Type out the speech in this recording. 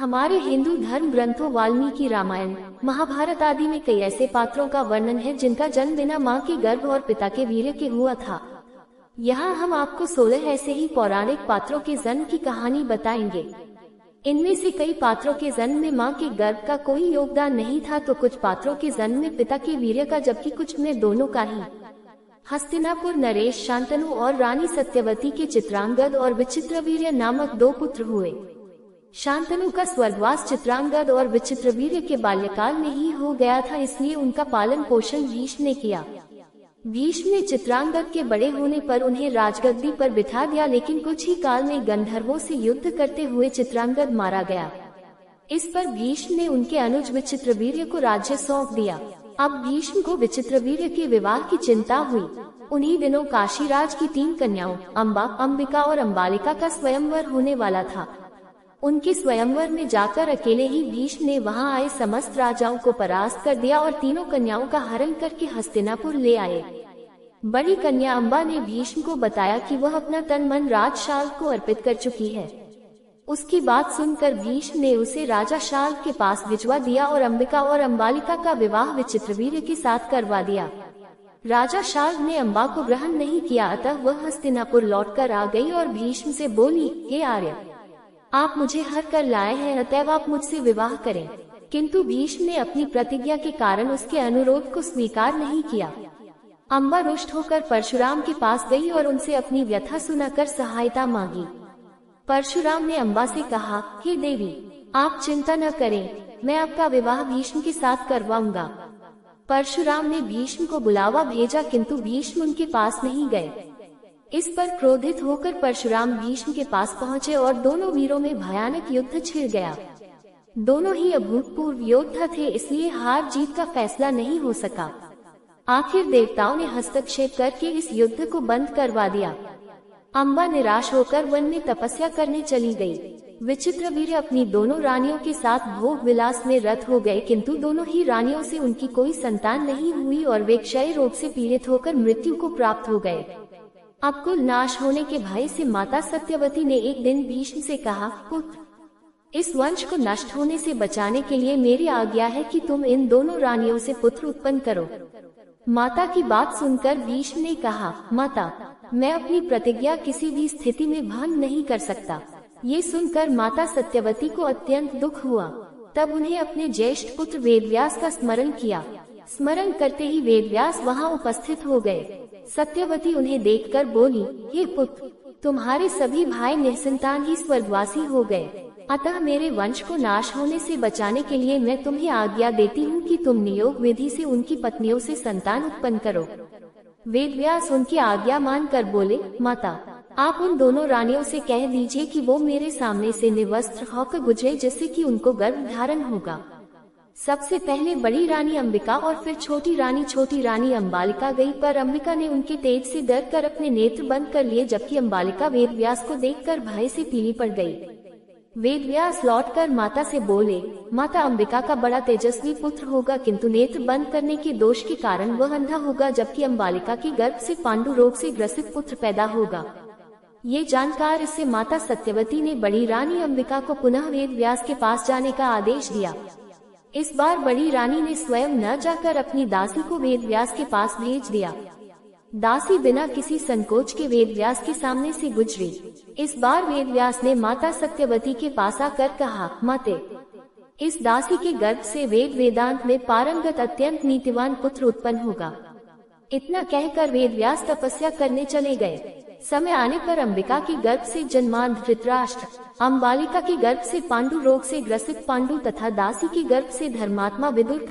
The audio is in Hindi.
हमारे हिंदू धर्म ग्रंथों वाल्मीकि रामायण, महाभारत आदि में कई ऐसे पात्रों का वर्णन है जिनका जन्म बिना मां के गर्भ और पिता के वीर्य के हुआ था। यहाँ हम आपको 16 ऐसे ही पौराणिक पात्रों के जन्म की कहानी बताएंगे। इनमें से कई पात्रों के जन्म में मां के गर्भ का कोई योगदान नहीं था, तो कुछ पात्रों के जन्म में पिता के वीर्य का, जबकि कुछ में दोनों का ही। हस्तिनापुर नरेश, शांतनु और रानी सत्यवती के चित्रांगद और विचित्रवीर्य नामक 2 पुत्र हुए। शांतनु का स्वर्गवास चित्रांगद और विचित्रवीर्य के बाल्यकाल में ही हो गया था, इसलिए उनका पालन पोषण भीष्म ने किया। भीष्म ने चित्रांगद के बड़े होने पर उन्हें राजगद्दी पर बिठा दिया, लेकिन कुछ ही काल में गंधर्वों से युद्ध करते हुए चित्रांगद मारा गया। इस पर भीष्म ने उनके अनुज विचित्रवीर्य को राज्य सौंप दिया। अब भीष्म को विचित्रवीर्य के विवाह की चिंता हुई। उन्हीं दिनों काशीराज की 3 कन्याओं अंबा, अंबिका और अंबालिका का स्वयंवर होने वाला था। उनके स्वयंवर में जाकर अकेले ही भीष्म ने वहां आए समस्त राजाओं को परास्त कर दिया और तीनों कन्याओं का हरण करके हस्तिनापुर ले आए। बड़ी कन्या अंबा ने भीष्म को बताया कि वह अपना तन मन राज शाल को अर्पित कर चुकी है। उसकी बात सुनकर भीष्म ने उसे राजा शाल के पास भिजवा दिया और अंबिका और अंबालिका का विवाह विचित्रवीर्य के साथ करवा दिया। राजा शाल ने अंबा को ग्रहण नहीं किया, अतः वह हस्तिनापुर लौटकर आ गई और भीष्म से बोली, हे आर्य, आप मुझे हर कर लाए हैं, अतएव आप मुझसे विवाह करें। किंतु भीष्म ने अपनी प्रतिज्ञा के कारण उसके अनुरोध को स्वीकार नहीं किया। अंबा रुष्ट होकर परशुराम के पास गई और उनसे अपनी व्यथा सुनाकर सहायता मांगी। परशुराम ने अंबा से कहा, हे देवी, आप चिंता न करें, मैं आपका विवाह भीष्म के साथ करवाऊंगा। परशुराम ने भीष्म को बुलावा भेजा, किंतु भीष्म उनके पास नहीं गए। इस पर क्रोधित होकर परशुराम भीष्म के पास पहुँचे और दोनों वीरों में भयानक युद्ध छिड़ गया। दोनों ही अभूतपूर्व योद्धा थे, इसलिए हार जीत का फैसला नहीं हो सका। आखिर देवताओं ने हस्तक्षेप करके इस युद्ध को बंद करवा दिया। अंबा निराश होकर वन में तपस्या करने चली गई। विचित्रवीर्य अपनी दोनों रानियों के साथ भोग विलास में रत हो गए, किंतु दोनों ही रानियों से उनकी कोई संतान नहीं हुई और वे क्षय रोग से पीड़ित होकर मृत्यु को प्राप्त हो गए। अब कुल नाश होने के भय से माता सत्यवती ने एक दिन भीष्म से कहा, पुत्र, इस वंश को नष्ट होने से बचाने के लिए मेरी आज्ञा है कि तुम इन दोनों रानियों से पुत्र उत्पन्न करो। माता की बात सुनकर भीष्म ने कहा, माता, मैं अपनी प्रतिज्ञा किसी भी स्थिति में भंग नहीं कर सकता। ये सुनकर माता सत्यवती को अत्यंत दुख हुआ। तब उन्हें अपने ज्येष्ठ पुत्र वेदव्यास का स्मरण किया। स्मरण करते ही वेदव्यास वहां उपस्थित हो गए। सत्यवती उन्हें देखकर बोली, हे पुत्र, तुम्हारे सभी भाई निसंतान ही स्वर्गवासी हो गए, अतः मेरे वंश को नाश होने से बचाने के लिए मैं तुम्हें आज्ञा देती हूँ कि तुम नियोग विधि से उनकी पत्नियों से संतान उत्पन्न करो। वेदव्यास उनकी आज्ञा मानकर बोले, माता, आप उन दोनों रानियों से कह दीजिए कि वो मेरे सामने से निवस्त्र होकर गुजरे, जिससे कि उनको गर्भ धारण होगा। सबसे पहले बड़ी रानी अंबिका और फिर छोटी रानी अंबालिका गई, पर अंबिका ने उनके तेज से डरकर अपने नेत्र बंद कर लिए, जबकि अंबालिका वेदव्यास को देखकर भय से पीली पड़ गई। वेदव्यास लौटकर माता से बोले, माता, अंबिका का बड़ा तेजस्वी पुत्र होगा, किंतु नेत्र बंद करने के दोष के कारण वह अंधा होगा, जबकि अंबालिका के गर्भ से पांडु रोग से ग्रसित पुत्र पैदा होगा। ये जानकार इससे माता सत्यवती ने बड़ी रानी अंबिका को पुनः वेदव्यास के पास जाने का आदेश दिया। इस बार बड़ी रानी ने स्वयं न जाकर अपनी दासी को वेदव्यास के पास भेज दिया। दासी बिना किसी संकोच के वेदव्यास के सामने से गुजरी। इस बार वेदव्यास ने माता सत्यवती के पास आकर कहा, माते, इस दासी के गर्भ से वेद वेदांत में पारंगत अत्यंत नीतिवान पुत्र उत्पन्न होगा। इतना कहकर वेदव्यास तपस्या करने चले गए। समय आने पर अंबिका के गर्भ से जन्मांध धृतराष्ट्र, अंबालिका के गर्भ से पांडु रोग से ग्रसित पांडु तथा दासी के गर्भ से धर्मात्मा विदुर